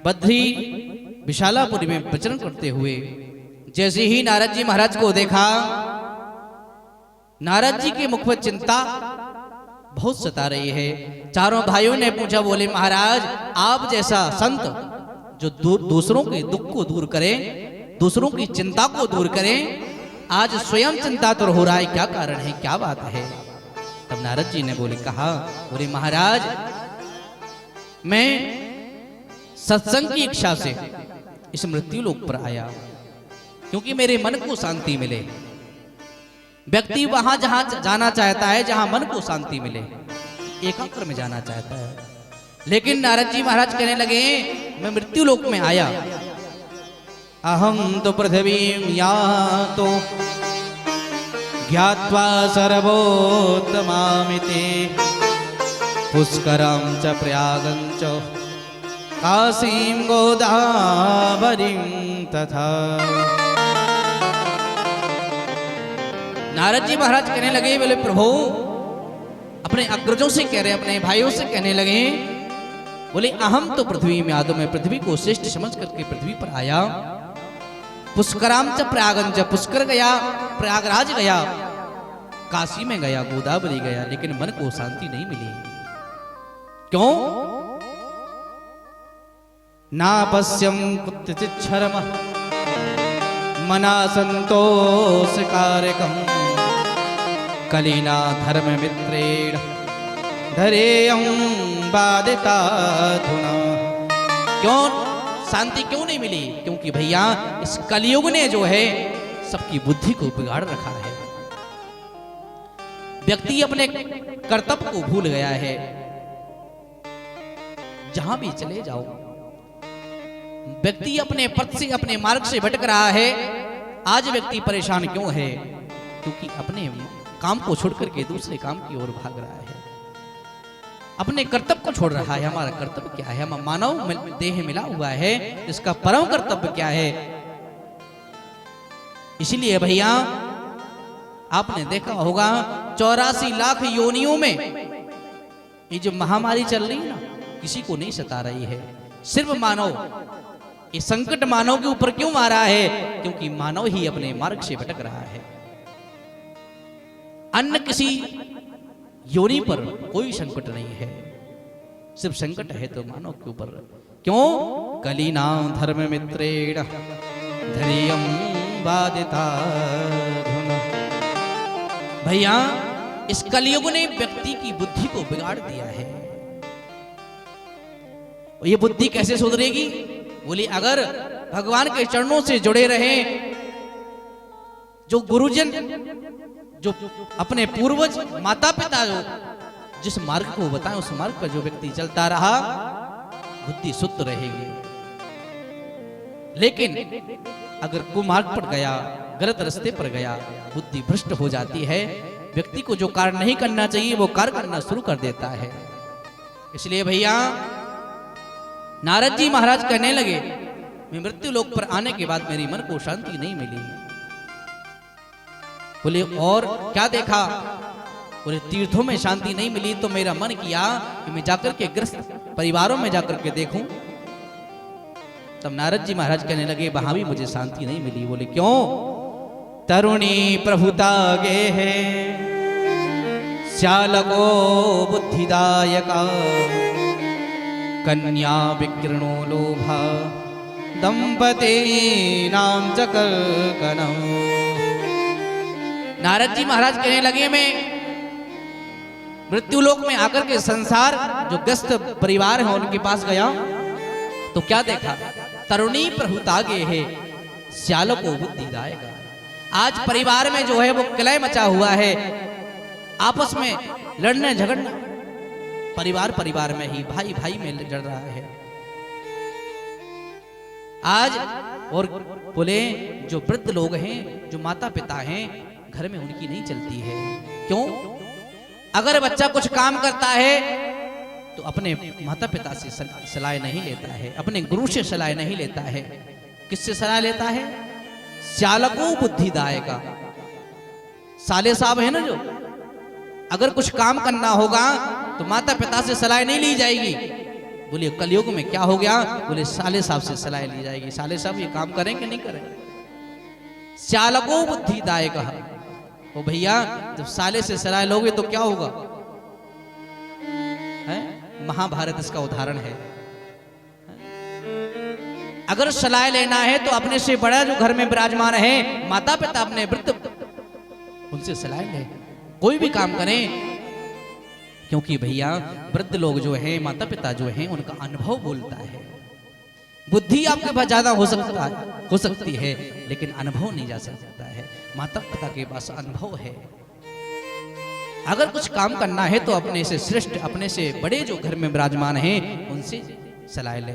बद्री विशालापुरी में विचरण करते हुए जैसे ही नारद जी महाराज को देखा, नारद जी के मुख पर चिंता बहुत सता रही है। चारों भाइयों ने पूछा, बोले महाराज आप जैसा संत जो दूसरों के दुख को दूर करें, दूसरों की चिंता को दूर करें, आज स्वयं चिंतातुर हो रहा है, क्या कारण है, क्या बात है? तब नारद जी ने बोले महाराज मैं सत्संग की इच्छा से इस मृत्यु लोक पर आया, क्योंकि मेरे मन को शांति मिले। व्यक्ति वहां जहां जाना चाहता है जहां मन को शांति मिले, एकाग्र में जाना चाहता है। लेकिन नारद जी महाराज कहने लगे मैं मृत्यु लोक में आया, अहम तो पृथ्वीं यातो ज्ञात्वा सर्वोत्तमामिति पुष्करं च प्रयागं च काशीं गोदावरीं तथा। नारद जी महाराज कहने लगे, बोले प्रभु अपने अग्रजों से कह रहे, अपने भाइयों से कहने लगे, बोले अहम तो पृथ्वी में आदो, मैं पृथ्वी को श्रेष्ठ समझ करके पृथ्वी पर आया। पुष्कराम च प्रयागंच, पुष्कर गया, प्रयागराज गया, काशी में गया, गोदावरी गया, लेकिन मन को शांति नहीं मिली। क्यों? ना पश्यम कुत्रचित् क्षरम मना संतोष कारकम कलिना धर्म मित्रेण धरेयं बाधिताधुना। क्यों शांति क्यों नहीं मिली? क्योंकि भैया इस कलयुग ने जो है सबकी बुद्धि को बिगाड़ रखा है। व्यक्ति अपने कर्तव्य को भूल गया है। जहां भी चले जाओ व्यक्ति अपने पथ से, अपने मार्ग से भटक रहा है। आज व्यक्ति परेशान क्यों है? क्योंकि अपने काम को छोड़ करके दूसरे काम की ओर भाग रहा है, अपने कर्तव्य को छोड़ रहा है। हमारा कर्तव्य क्या है? हम मानव देह मिला हुआ है, इसका परम कर्तव्य क्या है? इसलिए भैया आपने देखा होगा 84 लाख योनियों में ये जो महामारी चल रही है ना, किसी को नहीं सता रही है, सिर्फ मानव। ये संकट मानव के ऊपर क्यों आ रहा है? क्योंकि मानव ही अपने मार्ग से भटक रहा है। अन्य किसी योनि पर कोई संकट नहीं है, सिर्फ संकट है तो मानव के ऊपर। क्यों? कलिना धर्म मित्रेण धैर्यं बाधिताधुना। भैया इस कलयुग ने व्यक्ति की बुद्धि को बिगाड़ दिया है। ये बुद्धि कैसे सुधरेगी? बोली अगर भगवान के चरणों से जुड़े रहे, जो गुरुजन, जो अपने पूर्वज माता पिता जो जिस मार्ग को बताएं उस मार्ग पर जो व्यक्ति चलता रहा, बुद्धि शुद्ध रहेगी। लेकिन अगर कुमार्ग पर गया, गलत रास्ते पर गया, बुद्धि भ्रष्ट हो जाती है। व्यक्ति को जो कार्य नहीं करना चाहिए वो कार्य करना शुरू कर देता है। इसलिए भैया नारद जी महाराज कहने लगे, मैं मृत्यु लोक पर आने के बाद मेरी मन को शांति नहीं मिली। बोले और क्या देखा? बोले तीर्थों में शांति नहीं मिली तो मेरा मन किया कि मैं जाकर के ग्रस्त परिवारों में जाकर के देखूं। तब नारद जी महाराज कहने लगे, वहां भी मुझे शांति नहीं मिली। बोले क्यों? तरुणी प्रभुता गे है श्यालको बुद्धिदायका कन्या विकीर्णो लोभा दंपती नाम चकर्कणम। नारद जी महाराज कहने लगे, मैं मृत्यु लोक में आकर के संसार जो ग्रस्त परिवार है उनके पास गया तो क्या देखा? तरुणी प्रभुतागे है श्यालको बुद्धिदायका। आज परिवार में जो है वो कलह मचा हुआ है, आपस में लड़ने झगड़ना, परिवार में ही, भाई भाई में लड़ रहा है आज। और बोले जो वृद्ध लोग हैं, जो माता पिता हैं, घर में उनकी नहीं चलती है। क्यों? अगर बच्चा कुछ काम करता है तो अपने माता पिता से सलाह नहीं लेता है, अपने गुरु से सलाह नहीं लेता है। किससे सलाह लेता है? श्यालको बुद्धिदायका। साले साहब है ना, जो अगर कुछ काम करना होगा तो माता पिता से सलाह नहीं ली जाएगी, बोले कलयुग में क्या हो गया? बोले साले साहब से सलाह ली जाएगी। साले साहब ये काम करें कि नहीं करें? चालको बुद्धिदायक। ओ भैया, जब साले से सलाह लोगे तो क्या होगा? है? महाभारत इसका उदाहरण है। अगर सलाह लेना है तो अपने से बड़ा जो घर में विराजमान है, माता पिता, अपने वृद्ध, उनसे सलाह ले, कोई भी काम करें। क्योंकि भैया वृद्ध लोग जो हैं, माता पिता जो हैं, उनका अनुभव बोलता है। बुद्धि आपके पास ज्यादा हो सकती है, लेकिन अनुभव नहीं जा सकता है। माता पिता के पास अनुभव है। अगर कुछ काम करना है तो अपने से श्रेष्ठ, अपने से बड़े जो घर में विराजमान हैं, उनसे सलाह ले।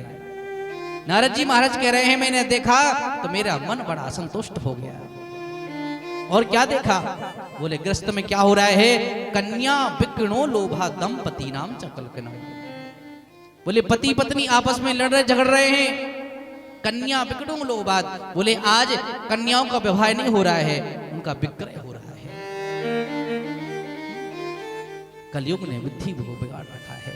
नारद जी महाराज कह रहे हैं, मैंने देखा तो मेरा मन बड़ा असंतुष्ट हो गया। और क्या देखा? बोले ग्रस्त में क्या हो रहा है? कन्या विकृणो लोभा दंपति नाम चकल। बोले पति पत्नी आपस में लड़ रहे, झगड़ रहे हैं। कन्या विकृणो लोभात, बोले आज कन्याओं का विवाह नहीं हो रहा है, उनका विक्रय हो रहा है। कलयुग ने बुद्धि को बिगाड़ रखा है।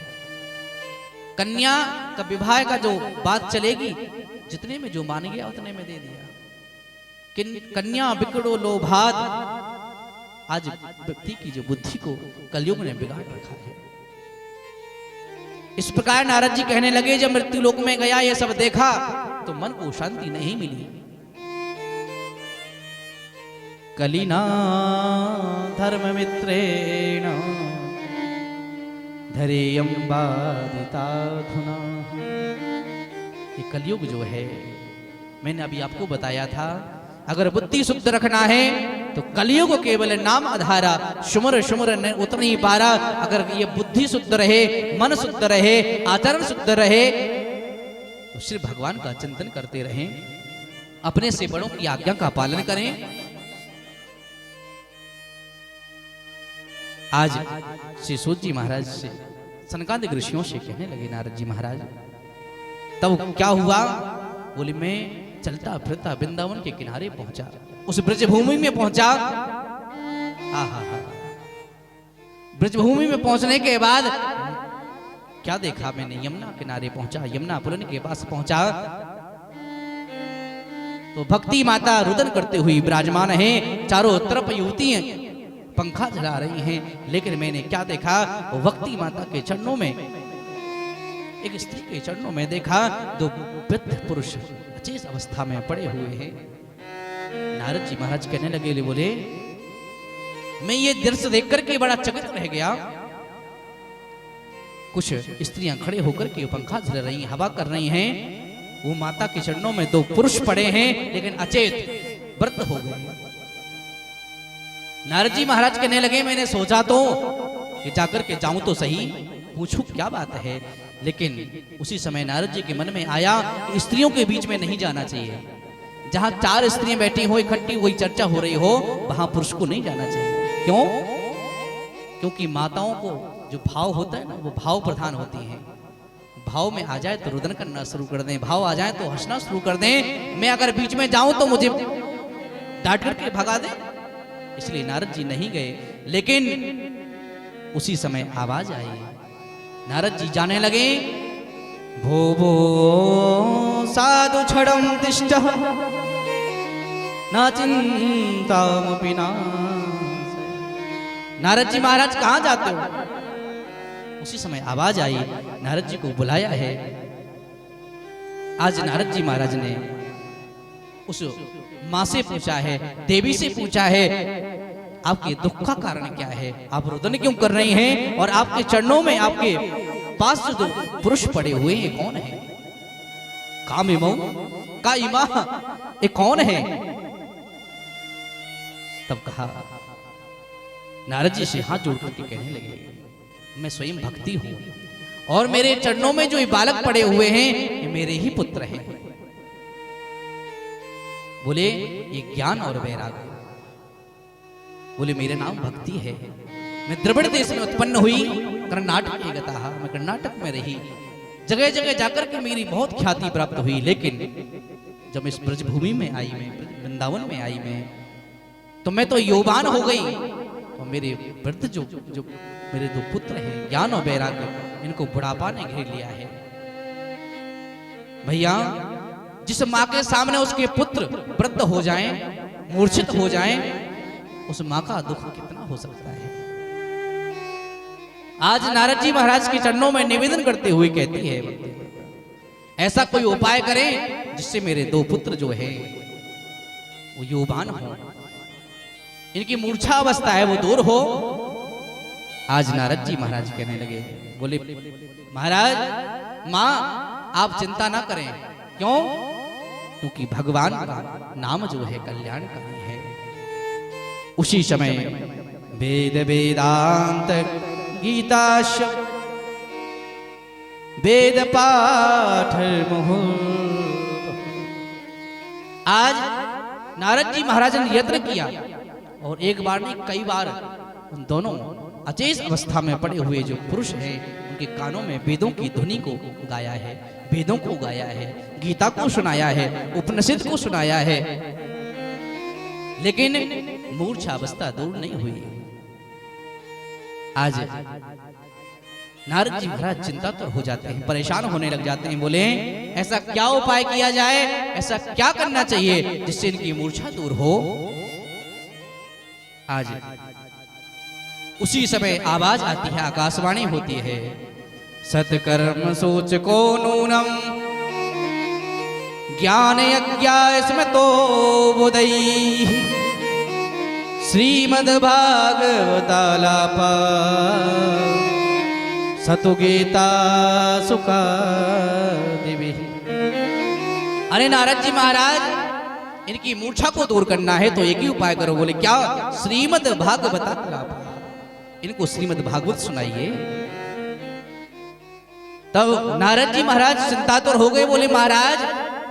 कन्या का विवाह का जो बात चलेगी, जितने में जो मान गया उतने में दे दिया। कन्या बिगड़ो लोभात, आज व्यक्ति की जो बुद्धि को कलयुग ने बिगाड़ रखा है। इस प्रकार नारद जी कहने लगे, जब मृत्यु लोक में गया, ये सब देखा तो मन को शांति नहीं मिली। कलिना धर्म मित्रेण धरेयं बाधिताधुना। ये कलयुग जो है, मैंने अभी आपको बताया था, अगर बुद्धि शुद्ध रखना है तो कलयुग केवल नाम आधारा, शुमर शुमर उतर नहीं पा रहा। अगर ये बुद्धि शुद्ध रहे, मन शुद्ध रहे, आचरण शुद्ध रहे, तो श्री भगवान का चिंतन करते रहें, अपने से बड़ों की आज्ञा का पालन करें। आज श्री सूत जी महाराज से सनकादिक ऋषियों से कहने लगे नारद जी महाराज, तब क्या हुआ? बोले मैं चलता फिरता वृंदावन के किनारे पहुंचा, उस ब्रजभूमि में पहुंचा। ब्रजभूमि में पहुंचने के बाद क्या देखा मैंने? यमुना किनारे पहुंचा, यमुना पुलन के पास पहुंचा तो भक्ति माता रुदन करते हुई विराजमान है। चारों तरफ युवतियां पंखा जला रही हैं, लेकिन मैंने क्या देखा? वो भक्ति माता के चरणों में, एक स्त्री के चरणों में देखा दो वृद्ध पुरुष अचेत अवस्था में पड़े हुए हैं। नारद जी महाराज कहने लगे, बोले मैं ये दृश्य देख करके बड़ा चकित रह गया। कुछ स्त्रियां खड़े होकर के पंखा झल रही, हवा कर रही हैं। वो माता के चरणों में दो पुरुष पड़े हैं, लेकिन अचेत व्रत हो गए। नारद जी महाराज कहने लगे, मैंने सोचा तो कि जाकर के जाऊं तो सही, पूछूं क्या बात है। लेकिन उसी समय नारद जी के मन में आया कि स्त्रियों के बीच में नहीं जाना चाहिए। जहां चार स्त्रियां बैठी हो, इकट्ठी हुई चर्चा हो रही हो, वहां पुरुष को नहीं जाना चाहिए। क्यों? क्योंकि माताओं को जो भाव होता है ना, वो भाव प्रधान होती हैं। भाव में आ जाए तो रुदन करना शुरू कर दें, भाव आ जाए तो हंसना शुरू कर दें। मैं अगर बीच में जाऊं तो मुझे डांट करके भगा दें। इसलिए नारद जी नहीं गए। लेकिन उसी समय आवाज आई, नारद जी जाने लगे, भो भो साधु छड़म तिष्ठ न चिंतामपि नाशय। नारद जी महाराज कहाँ जाते हो? उसी समय आवाज आई, नारद जी को बुलाया है। आज नारद जी महाराज ने उस माँ से पूछा है, देवी से पूछा है, आपके दुख का कारण क्या है? आप रुदन क्यों कर रही हैं? और आपके चरणों में, आपके पास जो पुरुष पड़े हुए हैं, कौन है? कामिमो का इमा, ये कौन है? तब कहा, नारद जी से हाथ जोड़ करके कहने लगे, मैं स्वयं भक्ति हूं और मेरे चरणों में जो ये बालक पड़े हुए हैं, ये मेरे ही पुत्र हैं। बोले ये ज्ञान और वैराग्य। बोले मेरा नाम भक्ति है। मैं द्रविड़ देश में उत्पन्न हुई, कर्नाटक में गता, मैं कर्नाटक में रही, जगह जगह जाकर के मेरी बहुत ख्याति प्राप्त हुई। लेकिन जब इस ब्रजभूमि में आई, मैं वृंदावन में आई, मैं तो मैं तो यौवान हो गई। और मेरे वृद्ध जो मेरे दो पुत्र हैं, ज्ञान और वैराग्य, इनको बुढ़ापा ने घेर लिया है। भैया जिस माँ के सामने उसके पुत्र वृद्ध हो जाएं, मूर्छित हो जाएं, उस माँ का दुख कितना हो सकता है। आज नारद जी महाराज के चरणों में निवेदन करते हुए कहती है, ऐसा कोई उपाय करें जिससे मेरे दो पुत्र जो है वो युवान हो, इनकी मूर्छा अवस्था है वो दूर हो। आज नारद जी महाराज कहने लगे, बोले महाराज माँ आप चिंता ना करें, क्यों? क्योंकि भगवान का नाम जो है कल्याणकारी है। उसी समय वेद वेदांत गीताश वेद पाठ मुहूर्त। आज नारद जी महाराज ने यत्न किया और एक बार नहीं कई बार उन दोनों अचेत अवस्था में पड़े हुए जो पुरुष हैं उनके कानों में वेदों की ध्वनि को गाया है, वेदों को गाया है, गीता को सुनाया है, उपनिषद को सुनाया है, लेकिन मूर्छा अवस्था दूर नहीं हुई। आज नारद जी महाराज चिंता तो हो जाते हैं, परेशान होने लग जाते हैं। बोले ऐसा क्या उपाय किया जाए, ऐसा क्या करना चाहिए जिससे इनकी मूर्छा दूर हो। आज उसी समय आवाज आती है, आकाशवाणी होती है, सत्कर्म सोच को नूनम ज्ञान यज्ञ इसमें तो बुदई श्रीमद् भागवतालापा सतु गीता सुखा देवी। अरे नारद जी महाराज इनकी मूर्छा को दूर करना है तो एक ही उपाय करो। बोले क्या? श्रीमद् भागवतालापा, इनको श्रीमद् भागवत सुनाइए। तब नारद जी महाराज चिंतातुर हो गए। बोले महाराज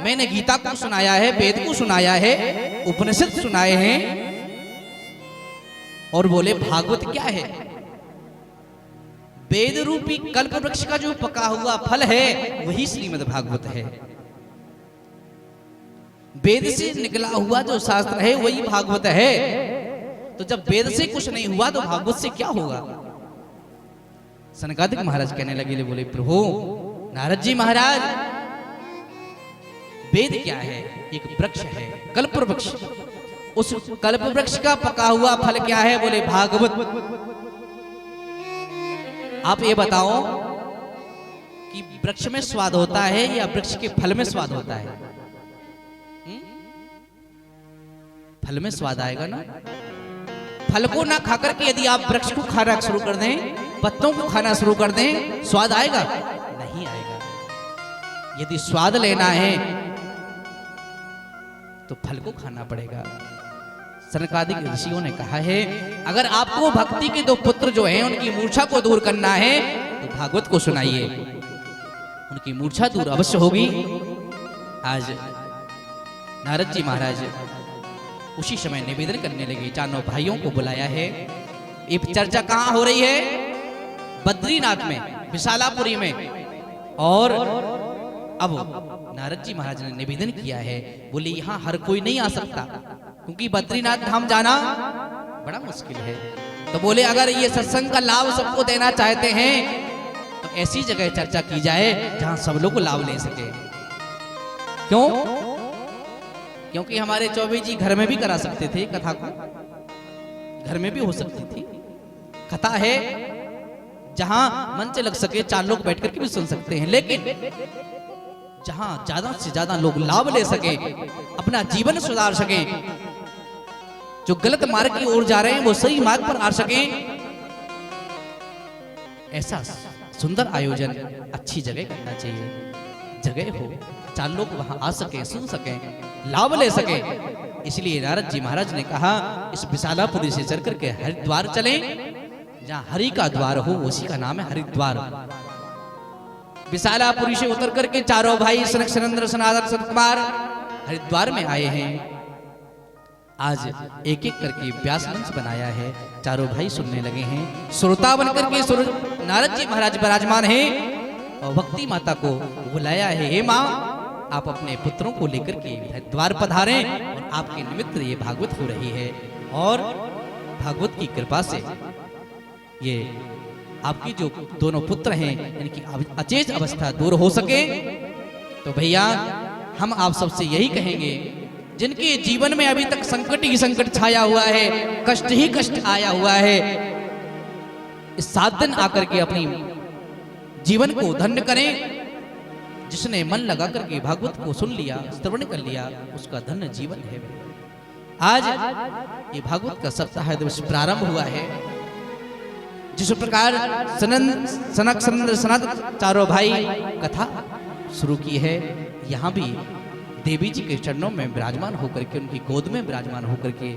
मैंने गीता को सुनाया है, वेद को सुनाया है, उपनिषद सुनाए हैं, और बोले भागवत क्या है? वेद रूपी कल्प वृक्ष का जो पका हुआ फल है वही श्रीमद् भागवत है। वेद से निकला हुआ जो शास्त्र है वही भागवत है। तो जब वेद से कुछ नहीं हुआ तो भागवत से क्या होगा? सनकादिक महाराज कहने लगे, बोले प्रभु नारद जी महाराज वेद क्या है? एक वृक्ष है, कल्प वृक्ष। उस कल्प वृक्ष का पका हुआ फल क्या है? बोले भागवत। आप ये बताओ कि वृक्ष में स्वाद होता है या वृक्ष के फल में स्वाद होता है? फल में स्वाद आएगा ना। फल को ना खाकर के यदि आप वृक्ष को खाना शुरू कर दें, पत्तों को खाना शुरू कर दें, स्वाद आएगा? नहीं आएगा। यदि स्वाद लेना है तो फल को खाना पड़ेगा। सनकादिक ऋषियों ने कहा है अगर आपको भक्ति के दो पुत्र जो हैं उनकी मूर्छा को दूर करना है तो भागवत को सुनाइए, उनकी मूर्छा दूर अवश्य होगी। आज नारद जी महाराज उसी समय निवेदन करने लगे, चारों भाइयों को बुलाया है। ये चर्चा कहाँ हो रही है? बद्रीनाथ में, विशालापुरी में। और अब नारद जी महाराज ने निवेदन किया है, बोले यहाँ हर कोई नहीं आ सकता क्योंकि बद्रीनाथ धाम जाना बड़ा मुश्किल है। तो बोले अगर ये सत्संग का लाभ सबको देना चाहते हैं तो ऐसी जगह चर्चा की जाए जहां सब लोग लाभ ले सके। क्यों? क्योंकि हमारे चौबे जी घर में भी करा सकते थे कथा को, घर में भी हो सकती थी। कथा है जहां मंच लग सके, 4 लोग बैठ करके भी सुन सकते हैं, लेकिन जहां ज्यादा से ज्यादा लोग लाभ ले सके, अपना जीवन सुधार सके, जो गलत मार्ग की ओर जा रहे हैं वो सही मार्ग पर आ सके, ऐसा सुंदर आयोजन अच्छी जगह करना चाहिए। जगह हो 4 लोग वहां आ सके, सुन सके, लाभ ले सके। इसलिए नारद जी महाराज ने कहा इस विशालापुरी से चल करके हरिद्वार चलें, जहां हरि का द्वार हो उसी का नाम है हरिद्वार। विशालापुरी से उतर करके चारों भाई सनक सनंदन सनातन संत कुमार हरिद्वार में आए हैं। आज एक एक करके व्यास मंच बनाया है, चारों भाई सुनने लगे हैं। श्रोता बनकर के नारद जी महाराज विराजमान हैं और भक्ति माता को बुलाया है, हे माँ आप अपने पुत्रों को लेकर के हरिद्वार पधारें और आपके निमित्त ये भागवत हो रही है। और भागवत की कृपा से ये आपकी जो दोनों पुत्र हैं इनकी अचेत अवस्था दूर हो सके। तो भैया हम आप सबसे यही कहेंगे, जिनके जीवन में अभी तक संकट ही संकट छाया हुआ है, कष्ट ही कष्ट आया हुआ है, इस 7 दिन आकर के अपनी जीवन को धन्य करें। जिसने मन लगा करके भागवत को सुन लिया, श्रवण कर लिया, उसका धन्य जीवन है। आज ये भागवत का सप्ताह दिवस प्रारंभ हुआ है। जिस प्रकार सनक सनत चारों भाई कथा शुरू की है, यहाँ भी देवी जी के चरणों में विराजमान होकर के, उनकी गोद में विराजमान होकर के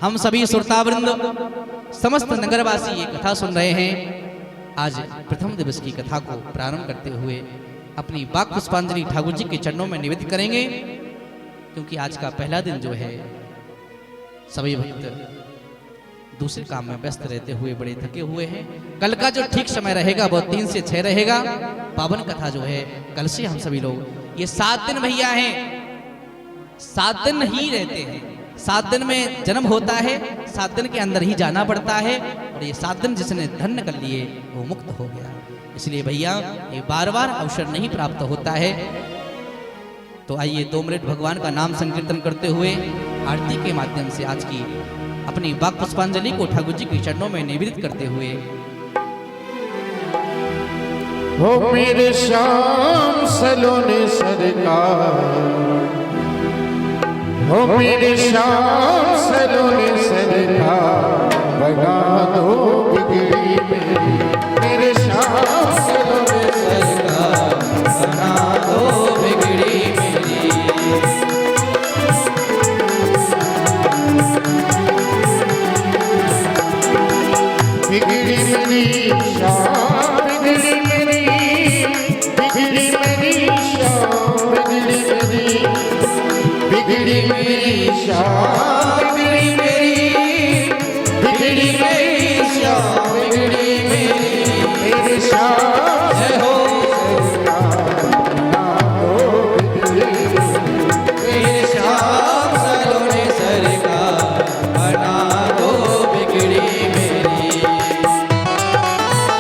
हम सभी श्रोतावृंद, समस्त नगरवासी ये कथा सुन रहे हैं। आज प्रथम दिवस की कथा को प्रारंभ करते हुए अपनी वाक पुष्पांजलि ठाकुर जी के चरणों में निवेदित करेंगे, क्योंकि आज का पहला दिन जो है सभी भक्त दूसरे काम में व्यस्त रहते हुए बड़े थके हुए हैं। कल का जो ठीक समय रहेगा वो 3 से 6 रहेगा। पावन कथा जो है कल से हम सभी लोग, ये 7 दिन भैया हैं, 7 दिन ही रहते हैं। 7 दिन में जन्म होता है, 7 दिन के अंदर ही जाना पड़ता है, और ये 7 दिन जिसने धन्य कर लिए वो मुक्त हो गया। इसलिए भैया ये बार बार अवसर नहीं प्राप्त होता है। तो आइए 2 मिनट भगवान का नाम संकीर्तन करते हुए आरती के माध्यम से आज की अपनी वाक पुष्पांजलि को ठाकुर जी के चरणों में निवेदित करते हुए। हो मेरे श्याम सलोने सरकार, हो मेरे श्याम सलोने सरकार, बना दो बिगड़ी मेरे श्याम सलोने सरकार, बना दो बिगड़ी मेरी। बिगड़ी मेरी श्याम, बिगड़ी मेरी, बिगड़ी मेरी श्याम, बिगड़ी मेरी, बिगड़ी मेरी श्याम, बिगड़ी मेरी, बिगड़ी मेरी श्याम, बिगड़ी मेरी श्याम, जय हो मेरे श्याम सलोने सरकार, बना दो बिगड़ी मेरी।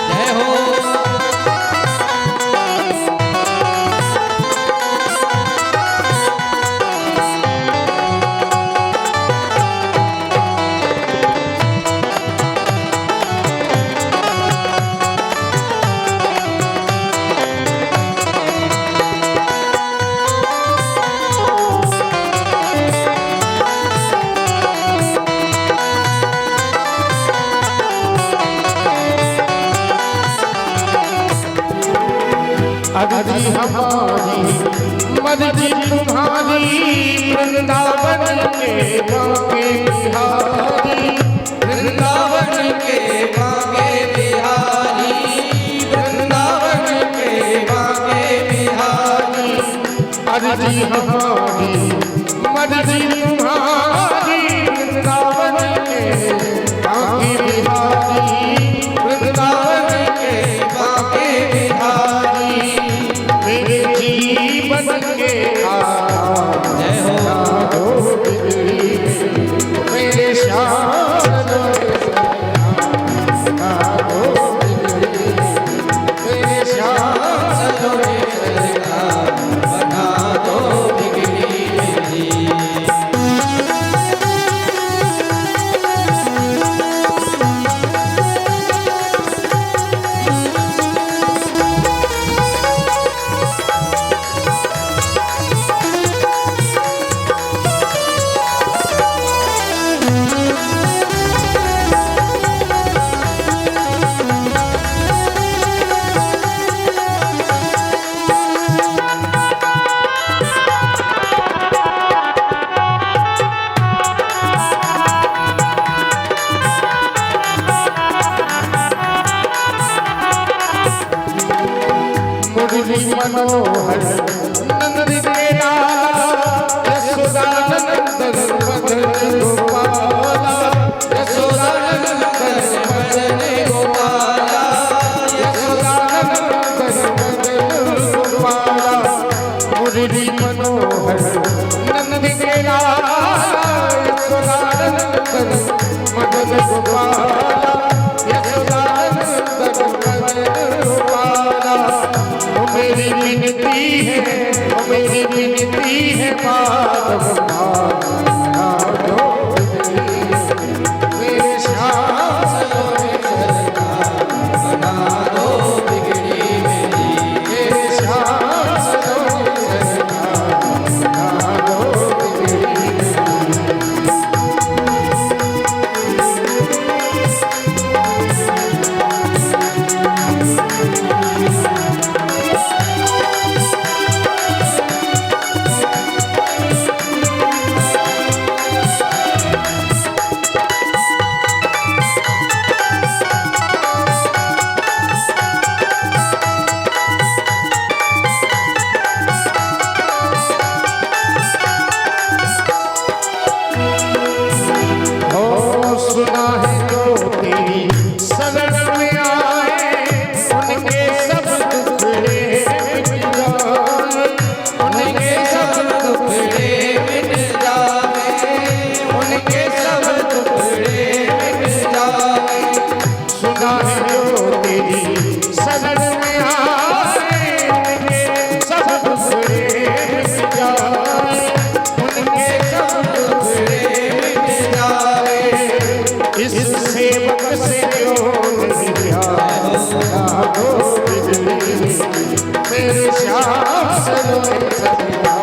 जय हो अगली हमारी मर्जी तुम्हारी, वृंदावन के बांके बिहारी, वृंदावन के बांके बिहारी, वृंदावन के बांके बिहारी। अर्जी हमारी मर्जी तुम्हारी, वृंदावन के बांके बिहारी, वृंदावन के बांके बिहारी। मेरे जीवन के जय हो मेरे श्याम मेरे श्याम सलोने सरकार, बना दो बिगड़ी मेरी। मुरली मनोहर नंद के लाला, यशोदानंदन मदन गोपाला, यशोदानंदन मदन गोपाला, यशोदानंदन मदन गोपाला। मुरली मनोहर नंद के लाला, यशोदानंदन मदन गोपाला, यशोदानंदन मदन गोपाला। मेरी विनती है ओ मेरी विनती है माधव बना दो बिगड़ी मेरे श्याम सलोने सरकार बना दो बिगड़ी मेरे श्याम सलोने सरकार बना दो बिगड़ी सुना है जो तेरी शरण में आए उनके सब दुखड़े मिट जाए उनके सब दुखड़े मिट जाए उनके सब दुखड़े मिट जाए सुना है जो तेरी शरण में आए उनके सब दुखड़े मिट जाए उनके सब दुखड़े मिट जाए इस सेवक से जो नहीं प्यार दो बिजली मेरे श्याम सलोने सरकार